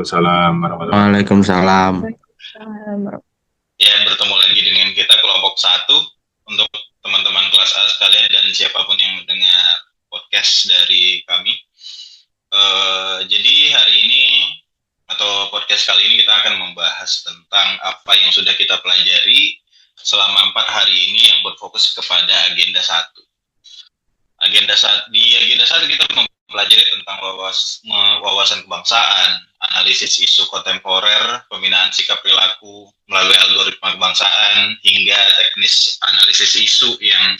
Waalaikumsalam warahmatullahi wabarakatuh. Waalaikumsalam. Ya, bertemu lagi dengan kita kelompok satu untuk teman-teman kelas A sekalian dan siapapun yang mendengar podcast dari kami. Jadi hari ini atau podcast kali ini kita akan membahas tentang apa yang sudah kita pelajari selama 4 hari ini yang berfokus kepada agenda satu. Di agenda satu kita mempelajari tentang wawasan kebangsaan, analisis isu kontemporer, pembinaan sikap perilaku melalui algoritma kebangsaan, hingga teknis analisis isu yang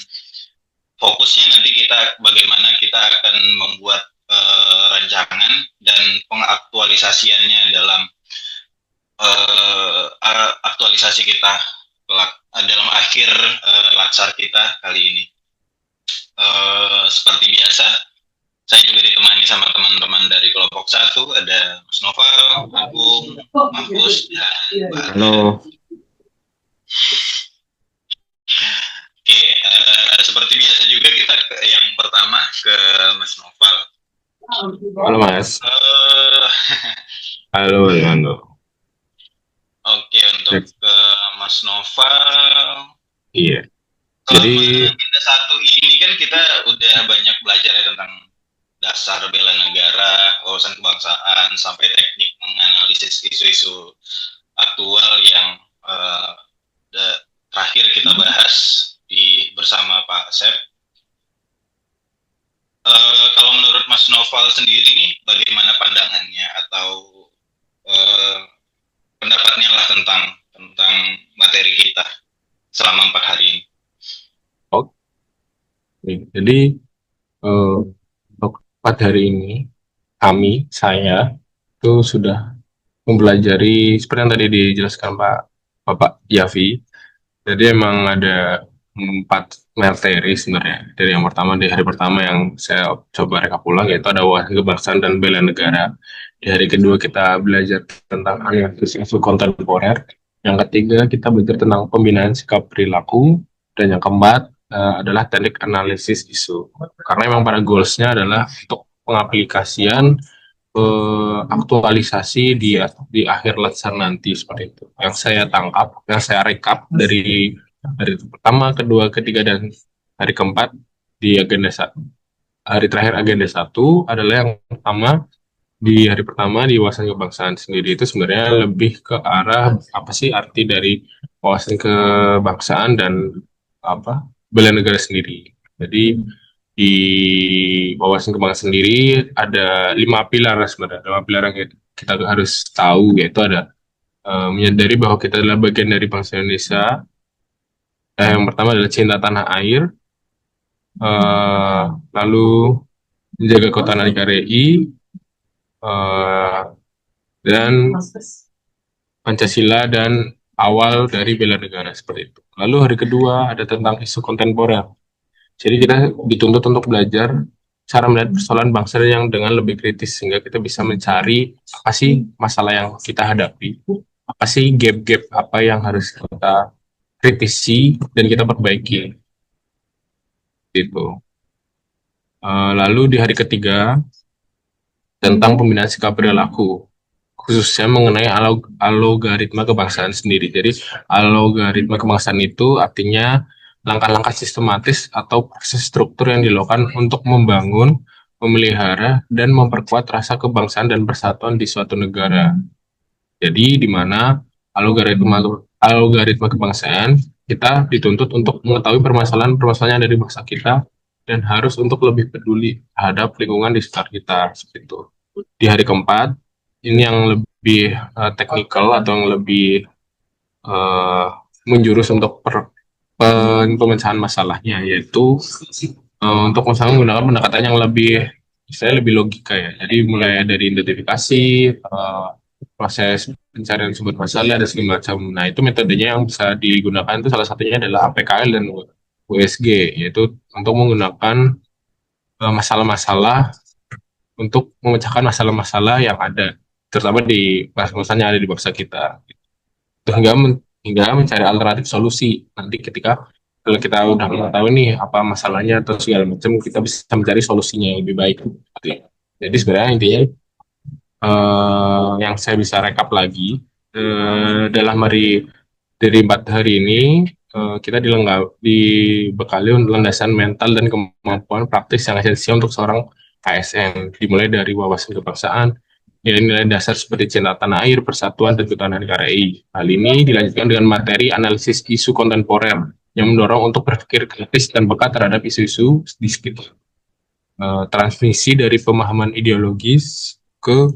fokusnya nanti bagaimana kita akan membuat rancangan dan pengaktualisasiannya dalam aktualisasi kita dalam akhir latsar kita kali ini. Seperti biasa, saya juga ditemani sama teman-teman dari kelompok satu, ada Mas Noval, Agung, Mahfuz, dan Mbak. Halo. Oke, seperti biasa juga kita yang pertama ke Mas Noval. Halo Mas. Halo Hernando. Oke, untuk ke Mas Noval. Iya. Jadi agenda satu ini kan kita udah banyak belajar ya tentang dasar bela negara, wawasan kebangsaan, sampai teknik menganalisis isu-isu aktual yang terakhir kita bahas bersama Pak Asep. Kalau menurut Mas Noval sendiri nih, bagaimana pandangannya atau pendapatnya lah tentang materi kita selama 4 hari ini? Jadi untuk 4 hari ini saya itu sudah mempelajari seperti yang tadi dijelaskan Bapak Yafi. Jadi emang ada 4 materi sebenarnya. Dari yang pertama, di hari pertama yang saya coba rekap ulang, yaitu ada wawasan kebangsaan dan bela negara. Di hari kedua kita belajar tentang analisis isu kontemporer. Yang ketiga kita belajar tentang pembinaan sikap perilaku. Dan yang keempat adalah teknik analisis isu. Karena memang pada goals-nya adalah untuk pengaplikasian aktualisasi di akhir latsar nanti, seperti itu. Yang saya tangkap, yang saya rekap dari hari pertama, kedua, ketiga, dan hari keempat di agenda hari terakhir agenda satu adalah yang pertama. Di hari pertama di wawasan kebangsaan sendiri itu sebenarnya lebih ke arah apa sih arti dari wawasan kebangsaan dan apa bela negara sendiri. Jadi di wawasan kebangsaan sendiri ada 5 pilar sebenarnya. 5 pilar yang kita harus tahu, yaitu ada menyadari bahwa kita adalah bagian dari bangsa Indonesia. Yang pertama adalah cinta tanah air, lalu menjaga kota NKRI, dan Pancasila dan awal dari bela negara, seperti itu. Lalu hari kedua ada tentang isu kontemporer. Jadi kita dituntut untuk belajar cara melihat persoalan bangsa yang dengan lebih kritis, sehingga kita bisa mencari apa sih masalah yang kita hadapi, apa sih gap-gap apa yang harus kita kritisi dan kita perbaiki. Gitu. Lalu di hari ketiga tentang pembinaan sikap perilaku, khususnya mengenai algoritma kebangsaan sendiri. Jadi algoritma kebangsaan itu artinya langkah-langkah sistematis atau proses struktur yang dilakukan untuk membangun, memelihara, dan memperkuat rasa kebangsaan dan persatuan di suatu negara. Jadi di mana algoritma kebangsaan kita dituntut untuk mengetahui permasalahan-permasalahan yang ada di bangsa kita dan harus untuk lebih peduli terhadap lingkungan di sekitar kita, seperti itu. Di hari keempat ini yang lebih teknikal atau yang lebih menjurus untuk pemecahan masalahnya, yaitu untuk misalnya menggunakan pendekatan yang lebih logika ya. Jadi mulai dari identifikasi, proses pencarian sumber masalah dan segala macam. Nah, itu metodenya yang bisa digunakan itu salah satunya adalah APKL dan USG, yaitu untuk menggunakan masalah-masalah untuk memecahkan masalah-masalah yang ada, terutama di masalah yang ada di bangsa kita. Hingga mencari alternatif solusi. Nanti ketika kalau kita udah mengetahui nih apa masalahnya atau segala macam, kita bisa mencari solusinya yang lebih baik. Jadi sebenarnya intinya yang saya bisa rekap lagi dalam dari 4 hari ini kita dibekali landasan mental dan kemampuan praktis yang esensial untuk seorang KSN, dimulai dari wawasan kebangsaan, nilai-nilai dasar seperti cinta tanah air, persatuan, dan ketahanan NKRI. Hal ini dilanjutkan dengan materi analisis isu kontemporer yang mendorong untuk berpikir kritis dan peka terhadap isu-isu di sekitar. Transmisi dari pemahaman ideologis ke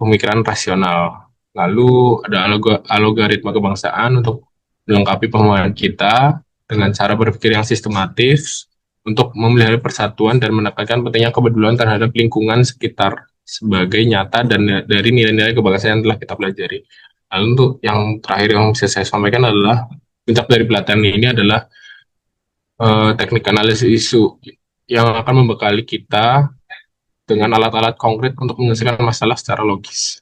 pemikiran rasional. Lalu ada algoritma kebangsaan untuk melengkapi pemahaman kita dengan cara berpikir yang sistematis untuk memelihara persatuan dan menekankan pentingnya kepedulian terhadap lingkungan sekitar sebagai nyata dan dari nilai-nilai kebangsaan yang telah kita pelajari. Lalu untuk yang terakhir yang bisa saya sampaikan adalah puncak dari pelatihan ini adalah teknik analisis isu yang akan membekali kita dengan alat-alat konkret untuk menyelesaikan masalah secara logis.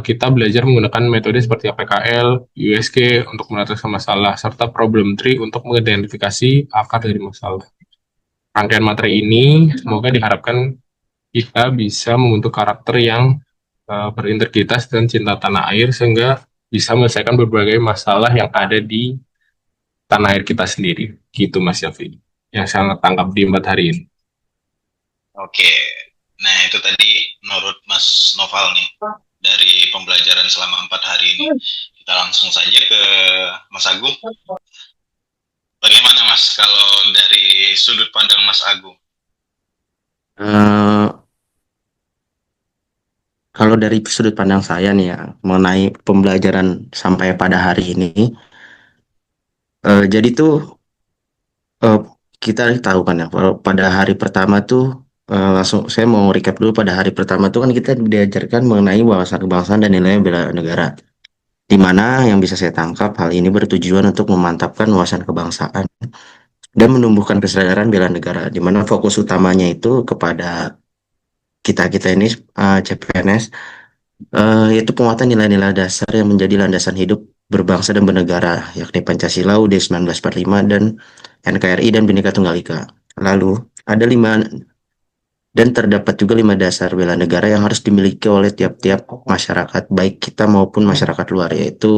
Kita belajar menggunakan metode seperti APKL, USG untuk menentukan masalah, serta problem tree untuk mengidentifikasi akar dari masalah. Rangkaian materi ini semoga diharapkan kita bisa membentuk karakter yang berintegritas dan cinta tanah air sehingga bisa menyelesaikan berbagai masalah yang ada di tanah air kita sendiri. Gitu Mas Yafi, yang saya tangkap di 4 hari ini. Oke, nah itu tadi menurut Mas Noval nih, dari pembelajaran selama 4 hari ini. Kita langsung saja ke Mas Agung. Bagaimana Mas kalau dari sudut pandang Mas Agung? Kalau dari sudut pandang saya nih ya, mengenai pembelajaran sampai pada hari ini, jadi tuh eh, kita tahu kan ya, kalau pada hari pertama tuh langsung saya mau recap dulu. Pada hari pertama tuh kan kita diajarkan mengenai wawasan kebangsaan dan nilai bela negara, di mana yang bisa saya tangkap hal ini bertujuan untuk memantapkan wawasan kebangsaan dan menumbuhkan kesadaran bela negara, di mana fokus utamanya itu kepada kita ini CPNS, yaitu penguatan nilai-nilai dasar yang menjadi landasan hidup berbangsa dan bernegara, yakni Pancasila, UUD 1945, dan NKRI dan Bhinneka Tunggal Ika. Lalu, ada 5, dan terdapat juga 5 dasar bela negara yang harus dimiliki oleh tiap-tiap masyarakat, baik kita maupun masyarakat luar, yaitu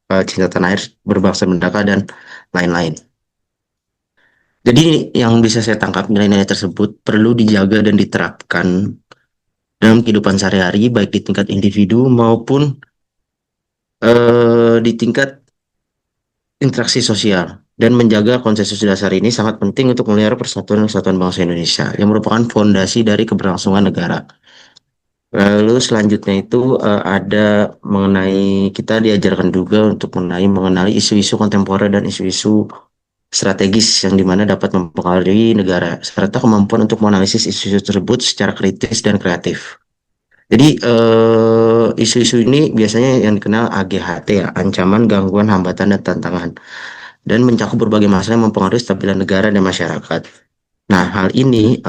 cinta tanah air, berbangsa dan bernegara, dan lain-lain. Jadi, yang bisa saya tangkap, nilai-nilai tersebut perlu dijaga dan diterapkan dalam kehidupan sehari-hari, baik di tingkat individu maupun di tingkat interaksi sosial. Dan menjaga konsensus dasar ini sangat penting untuk memelihara persatuan dan kesatuan bangsa Indonesia, yang merupakan fondasi dari keberlangsungan negara. Lalu selanjutnya itu ada mengenai, kita diajarkan juga untuk mengenali isu-isu kontemporer dan isu-isu strategis yang dimana dapat mempengaruhi negara, serta kemampuan untuk menganalisis isu-isu tersebut secara kritis dan kreatif. Jadi isu-isu ini biasanya yang dikenal AGHT ya, ancaman, gangguan, hambatan, dan tantangan, dan mencakup berbagai masalah yang mempengaruhi stabilitas negara dan masyarakat. Nah, hal ini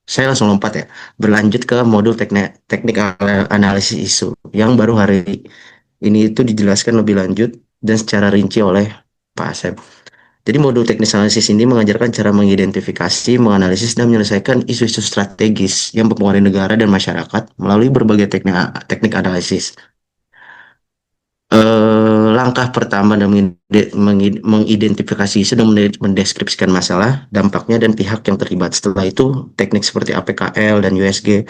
saya langsung lompat ya, berlanjut ke modul teknik analisis isu yang baru hari ini itu dijelaskan lebih lanjut dan secara rinci oleh Pak Asep. Jadi modul teknis analisis ini mengajarkan cara mengidentifikasi, menganalisis, dan menyelesaikan isu-isu strategis yang mempengaruhi negara dan masyarakat melalui berbagai teknik analisis. Langkah pertama dalam mengidentifikasi isu dan mendeskripsikan masalah, dampaknya, dan pihak yang terlibat. Setelah itu, teknik seperti APKL dan USG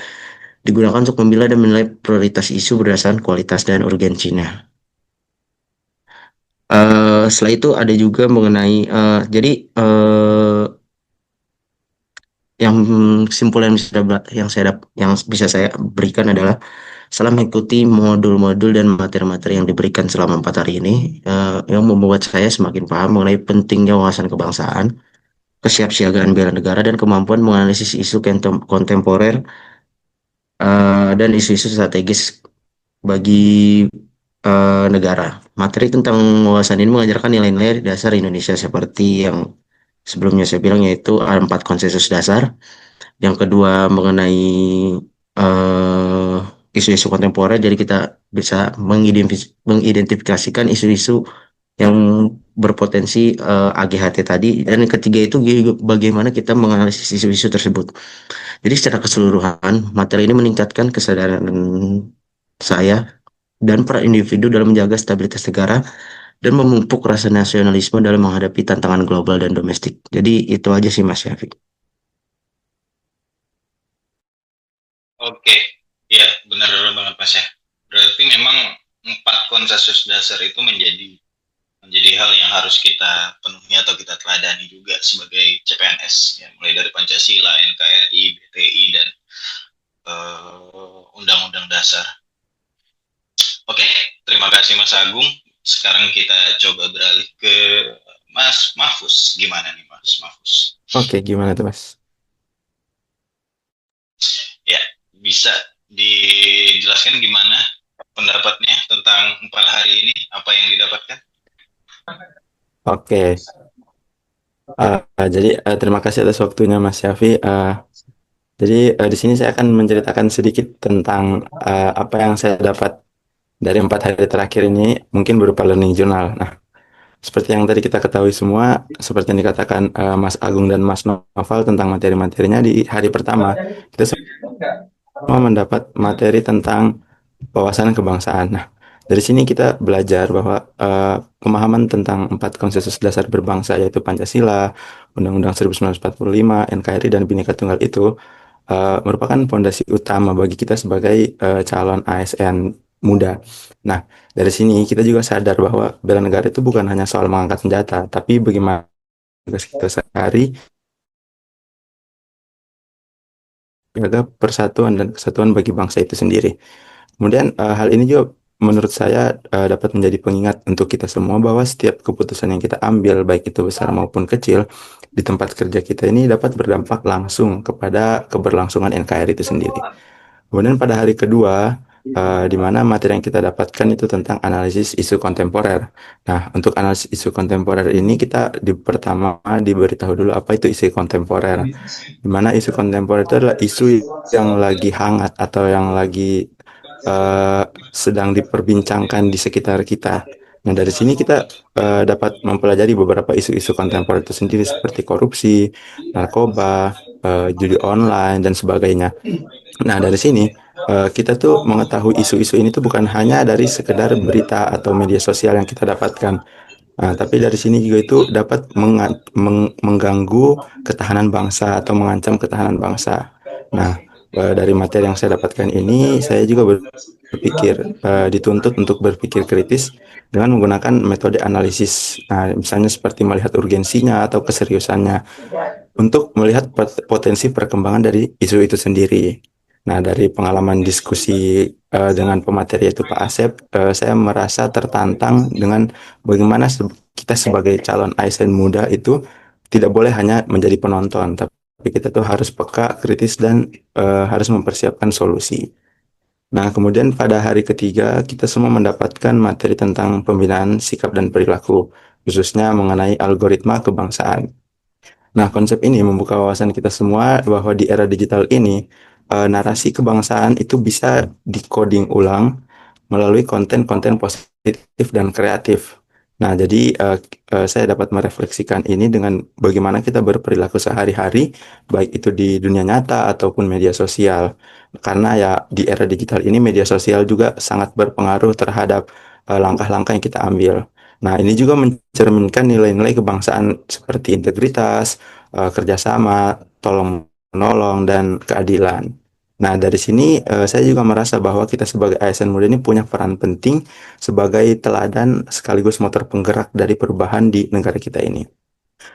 digunakan untuk memilah dan menilai prioritas isu berdasarkan kualitas dan urgensinya. Setelah itu ada juga mengenai jadi yang kesimpulan yang bisa saya berikan adalah setelah mengikuti modul-modul dan materi-materi yang diberikan selama 4 hari ini, yang membuat saya semakin paham mengenai pentingnya wawasan kebangsaan, kesiapsiagaan bela negara, dan kemampuan menganalisis isu kontemporer dan isu-isu strategis bagi negara. Materi tentang wawasan ini mengajarkan nilai-nilai dasar Indonesia seperti yang sebelumnya saya bilang, yaitu ada 4 konsensus dasar. Yang kedua mengenai isu-isu kontemporer, jadi kita bisa mengidentifikasikan isu-isu yang berpotensi AGHT tadi, dan yang ketiga itu bagaimana kita menganalisis isu-isu tersebut. Jadi secara keseluruhan materi ini meningkatkan kesadaran saya dan para individu dalam menjaga stabilitas negara dan memupuk rasa nasionalisme dalam menghadapi tantangan global dan domestik. Jadi itu aja sih Mas Syafiq. Oke, ya benar banget Mas ya. Berarti memang 4 konsensus dasar itu menjadi hal yang harus kita penuhi atau kita teladani juga sebagai CPNS, ya, mulai dari Pancasila, NKRI, BTI, dan Undang-Undang Dasar. Oke, terima kasih Mas Agung. Sekarang kita coba beralih ke Mas Mahfuz. Gimana nih Mas Mahfuz? Oke, gimana tuh Mas? Ya, bisa dijelaskan gimana pendapatnya tentang 4 hari ini, apa yang didapatkan? Oke, jadi terima kasih atas waktunya Mas Syafi. Jadi di sini saya akan menceritakan sedikit tentang apa yang saya dapat dari 4 hari terakhir ini, mungkin berupa learning journal. Nah, seperti yang tadi kita ketahui semua, seperti yang dikatakan Mas Agung dan Mas Noval tentang materi-materinya di hari pertama, kita semua mendapat materi tentang wawasan kebangsaan. Nah, dari sini kita belajar bahwa pemahaman tentang 4 konsensus dasar berbangsa, yaitu Pancasila, Undang-Undang 1945, NKRI, dan Bhinneka Tunggal itu merupakan fondasi utama bagi kita sebagai calon ASN muda. Nah, dari sini kita juga sadar bahwa bela negara itu bukan hanya soal mengangkat senjata, tapi bagaimana tugas kita sehari menjaga persatuan dan kesatuan bagi bangsa itu sendiri. Kemudian hal ini juga menurut saya dapat menjadi pengingat untuk kita semua bahwa setiap keputusan yang kita ambil, baik itu besar maupun kecil, di tempat kerja kita ini dapat berdampak langsung kepada keberlangsungan NKRI itu sendiri. Kemudian pada hari kedua, di mana materi yang kita dapatkan itu tentang analisis isu kontemporer. Nah, untuk analisis isu kontemporer ini kita pertama diberitahu dulu apa itu isu kontemporer. Di mana isu kontemporer itu adalah isu yang lagi hangat atau yang lagi sedang diperbincangkan di sekitar kita. Nah, dari sini kita dapat mempelajari beberapa isu-isu kontemporer itu sendiri seperti korupsi, narkoba, judi online, dan sebagainya. Nah, dari sini kita tuh mengetahui isu-isu ini tuh bukan hanya dari sekedar berita atau media sosial yang kita dapatkan. Nah, tapi dari sini juga itu dapat mengganggu ketahanan bangsa atau mengancam ketahanan bangsa. Nah, dari materi yang saya dapatkan ini, saya juga berpikir dituntut untuk berpikir kritis dengan menggunakan metode analisis. Nah, misalnya seperti melihat urgensinya atau keseriusannya untuk melihat potensi perkembangan dari isu itu sendiri. Nah, dari pengalaman diskusi dengan pemateri yaitu Pak Asep, saya merasa tertantang dengan bagaimana kita sebagai calon ASN muda itu tidak boleh hanya menjadi penonton, tapi kita tuh harus peka, kritis, dan harus mempersiapkan solusi. Nah, kemudian pada hari ketiga, kita semua mendapatkan materi tentang pembinaan sikap dan perilaku, khususnya mengenai algoritma kebangsaan. Nah, konsep ini membuka wawasan kita semua bahwa di era digital ini, narasi kebangsaan itu bisa di-coding ulang melalui konten-konten positif dan kreatif. Nah, jadi saya dapat merefleksikan ini dengan bagaimana kita berperilaku sehari-hari, baik itu di dunia nyata ataupun media sosial. Karena ya di era digital ini media sosial juga sangat berpengaruh terhadap langkah-langkah yang kita ambil. Nah, ini juga mencerminkan nilai-nilai kebangsaan seperti integritas, kerjasama, tolong menolong, dan keadilan. Nah, dari sini saya juga merasa bahwa kita sebagai ASN muda ini punya peran penting sebagai teladan sekaligus motor penggerak dari perubahan di negara kita ini.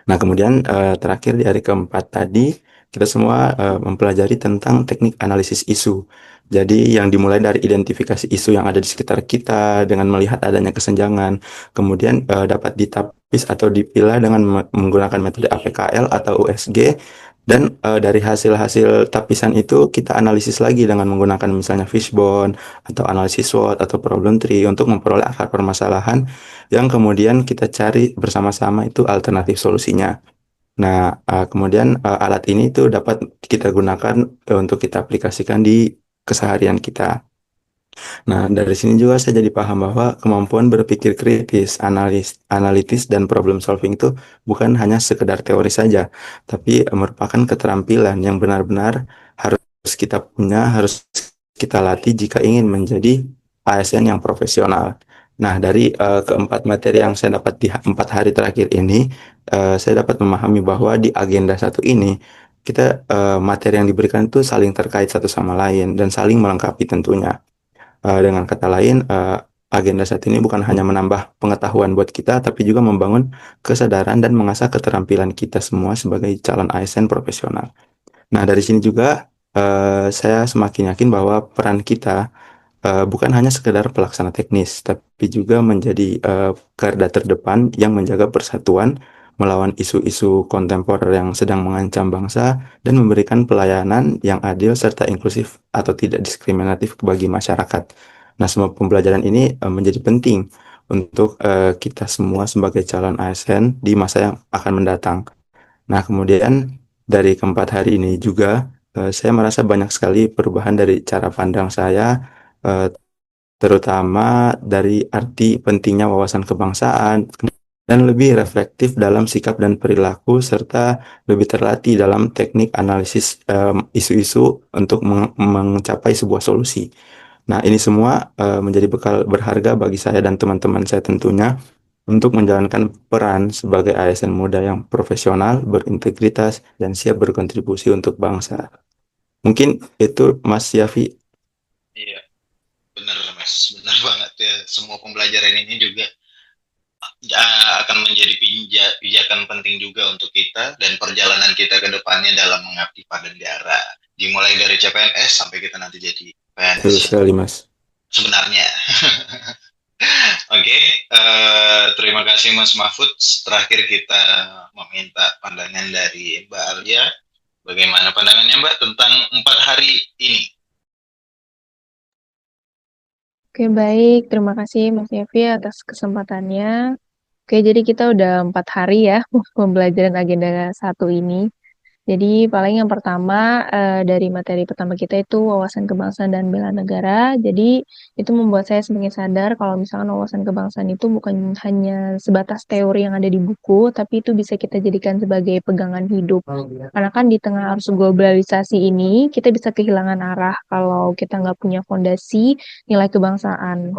Nah, kemudian terakhir di hari keempat tadi, kita semua mempelajari tentang teknik analisis isu. Jadi yang dimulai dari identifikasi isu yang ada di sekitar kita dengan melihat adanya kesenjangan, kemudian dapat ditapis atau dipilah dengan menggunakan metode APKL atau USG, dan dari hasil-hasil tapisan itu kita analisis lagi dengan menggunakan misalnya fishbone atau analisis SWOT atau problem tree untuk memperoleh akar permasalahan yang kemudian kita cari bersama-sama itu alternatif solusinya. Nah, kemudian alat ini itu dapat kita gunakan untuk kita aplikasikan di keseharian kita. Nah, dari sini juga saya jadi paham bahwa kemampuan berpikir kritis, analitis, dan problem solving itu bukan hanya sekedar teori saja, tapi merupakan keterampilan yang benar-benar harus kita punya, harus kita latih jika ingin menjadi ASN yang profesional. Nah, dari keempat materi yang saya dapat di 4 hari terakhir ini, saya dapat memahami bahwa di agenda satu ini, kita materi yang diberikan itu saling terkait satu sama lain dan saling melengkapi tentunya. Dengan kata lain, agenda saat ini bukan hanya menambah pengetahuan buat kita, tapi juga membangun kesadaran dan mengasah keterampilan kita semua sebagai calon ASN profesional. Nah, dari sini juga saya semakin yakin bahwa peran kita bukan hanya sekedar pelaksana teknis, tapi juga menjadi garda terdepan yang menjaga persatuan, melawan isu-isu kontemporer yang sedang mengancam bangsa, dan memberikan pelayanan yang adil serta inklusif atau tidak diskriminatif bagi masyarakat. Nah, semua pembelajaran ini menjadi penting untuk kita semua sebagai calon ASN di masa yang akan mendatang. Nah, kemudian dari keempat hari ini juga saya merasa banyak sekali perubahan dari cara pandang saya, eh, terutama dari arti pentingnya wawasan kebangsaan dan lebih reflektif dalam sikap dan perilaku serta lebih terlatih dalam teknik analisis isu-isu untuk mencapai sebuah solusi. Nah, ini semua menjadi bekal berharga bagi saya dan teman-teman saya tentunya untuk menjalankan peran sebagai ASN muda yang profesional, berintegritas, dan siap berkontribusi untuk bangsa. Mungkin itu Mas Yafi. Iya, benar Mas, benar banget ya. Semua pembelajaran ini juga akan menjadi pijakan penting juga untuk kita dan perjalanan kita ke depannya dalam mengabdi pada negara. Dimulai dari CPNS sampai kita nanti jadi Betul PNS sekali, Mas. sebenarnya. Oke, terima kasih Mas Mahfud. Terakhir kita meminta pandangan dari Mbak Alia. Bagaimana pandangannya Mbak tentang 4 hari ini? Oke, baik. Terima kasih Mas Yevi atas kesempatannya. Oke, jadi kita udah 4 hari ya pembelajaran agenda 1 ini. Jadi paling yang pertama dari materi pertama kita itu wawasan kebangsaan dan bela negara. Jadi itu membuat saya semakin sadar kalau misalkan wawasan kebangsaan itu bukan hanya sebatas teori yang ada di buku, tapi itu bisa kita jadikan sebagai pegangan hidup. Karena kan di tengah arus globalisasi ini kita bisa kehilangan arah kalau kita nggak punya fondasi nilai kebangsaan.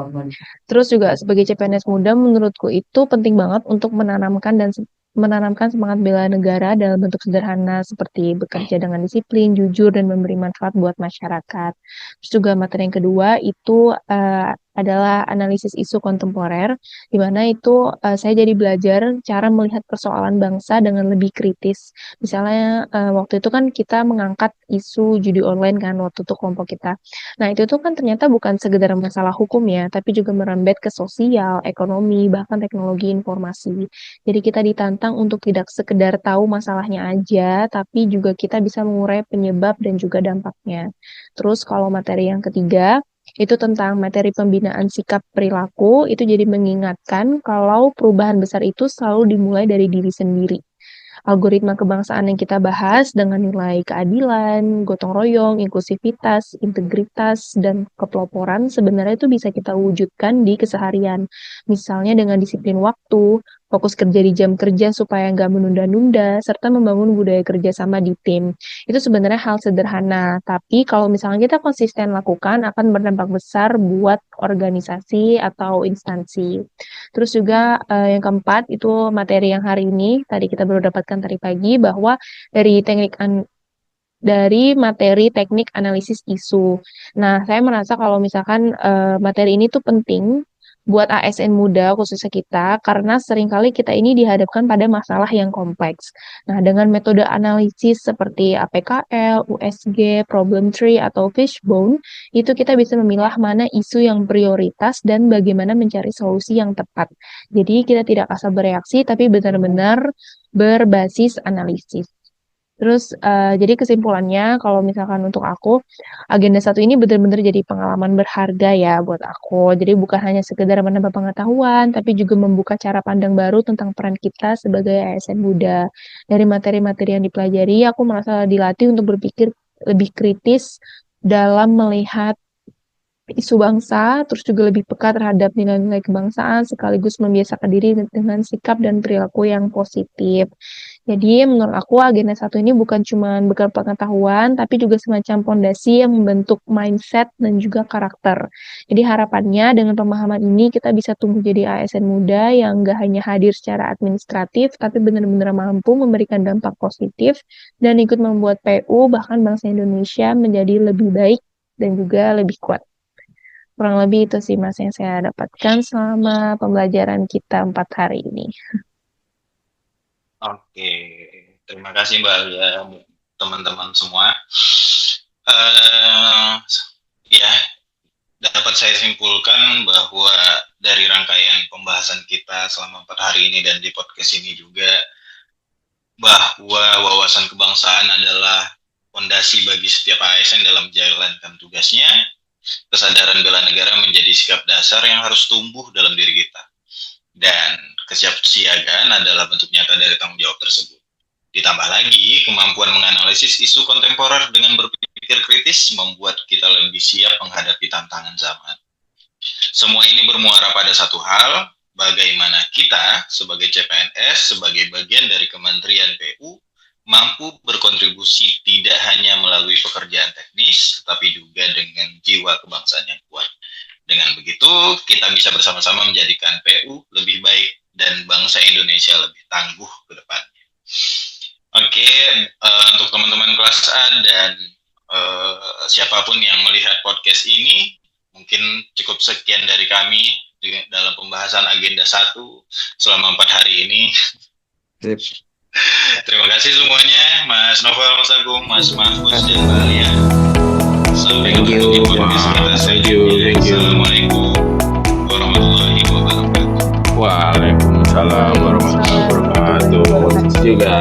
Terus juga sebagai CPNS muda menurutku itu penting banget untuk menanamkan semangat bela negara dalam bentuk sederhana seperti bekerja dengan disiplin, jujur, dan memberi manfaat buat masyarakat. Terus juga materi yang kedua itu adalah analisis isu kontemporer, di mana itu saya jadi belajar cara melihat persoalan bangsa dengan lebih kritis. Misalnya waktu itu kan kita mengangkat isu judi online kan waktu itu kelompok kita. Nah itu tuh kan ternyata bukan sekedar masalah hukum ya, tapi juga merembet ke sosial, ekonomi, bahkan teknologi informasi. Jadi kita ditantang untuk tidak sekedar tahu masalahnya aja, tapi juga kita bisa mengurai penyebab dan juga dampaknya. Terus kalau materi yang ketiga, itu tentang materi pembinaan sikap perilaku, itu jadi mengingatkan kalau perubahan besar itu selalu dimulai dari diri sendiri. Algoritma kebangsaan yang kita bahas dengan nilai keadilan, gotong royong, inklusivitas, integritas, dan kepeloporan sebenarnya itu bisa kita wujudkan di keseharian. Misalnya dengan disiplin waktu, fokus kerja di jam kerja supaya nggak menunda-nunda, serta membangun budaya kerjasama di tim. Itu sebenarnya hal sederhana, tapi kalau misalnya kita konsisten lakukan akan berdampak besar buat organisasi atau instansi. Terus juga yang keempat itu materi yang hari ini tadi kita baru dapatkan tadi pagi bahwa dari materi teknik analisis isu. Nah, saya merasa kalau misalkan materi ini tuh penting buat ASN muda khususnya kita karena seringkali kita ini dihadapkan pada masalah yang kompleks. Nah, dengan metode analisis seperti APKL, USG, problem tree atau fishbone, itu kita bisa memilah mana isu yang prioritas dan bagaimana mencari solusi yang tepat. Jadi kita tidak asal bereaksi tapi benar-benar berbasis analisis. Terus, jadi kesimpulannya kalau misalkan untuk aku, agenda 1 ini benar-benar jadi pengalaman berharga ya buat aku. Jadi bukan hanya sekedar menambah pengetahuan, tapi juga membuka cara pandang baru tentang peran kita sebagai ASN muda. Dari materi-materi yang dipelajari, aku merasa dilatih untuk berpikir lebih kritis dalam melihat isu bangsa, terus juga lebih peka terhadap nilai-nilai kebangsaan, sekaligus membiasakan diri dengan sikap dan perilaku yang positif. Jadi menurut aku agenda 1 ini bukan cuma bekal pengetahuan, tapi juga semacam fondasi yang membentuk mindset dan juga karakter. Jadi harapannya dengan pemahaman ini kita bisa tumbuh jadi ASN muda yang nggak hanya hadir secara administratif, tapi benar-benar mampu memberikan dampak positif dan ikut membuat PU bahkan bangsa Indonesia menjadi lebih baik dan juga lebih kuat. Kurang lebih itu sih Mas yang saya dapatkan selama pembelajaran kita 4 hari ini. Oke, terima kasih Mbak Alia, teman-teman semua. Ya, dapat saya simpulkan bahwa dari rangkaian pembahasan kita selama 4 hari ini dan di podcast ini juga, bahwa wawasan kebangsaan adalah fondasi bagi setiap ASN dalam menjalankan tugasnya. Kesadaran bela negara menjadi sikap dasar yang harus tumbuh dalam diri kita. Dan kesiapsiagaan adalah bentuk nyata dari tanggung jawab tersebut. Ditambah lagi, kemampuan menganalisis isu kontemporer dengan berpikir kritis membuat kita lebih siap menghadapi tantangan zaman. Semua ini bermuara pada satu hal, bagaimana kita sebagai CPNS, sebagai bagian dari Kementerian PU, mampu berkontribusi tidak hanya melalui pekerjaan teknis, tetapi juga dengan jiwa kebangsaan yang kuat. Dengan begitu, kita bisa bersama-sama menjadikan PU lebih baik dan bangsa Indonesia lebih tangguh ke depannya. Oke, untuk teman-teman kelas A dan siapapun yang melihat podcast ini, mungkin cukup sekian dari kami dalam pembahasan agenda 1 selama 4 hari ini. Sip. Terima kasih semuanya, Mas Novel, Mas Agung, Mas Mahfuz, dan Mbak Alia. Sampai Thank ketemu di you. podcast kita Thank selanjutnya. you, thank you. Assalamualaikum warahmatullahi wabarakatuh. Waalaikumsalam warahmatullahi wabarakatuh. Terima kasih juga.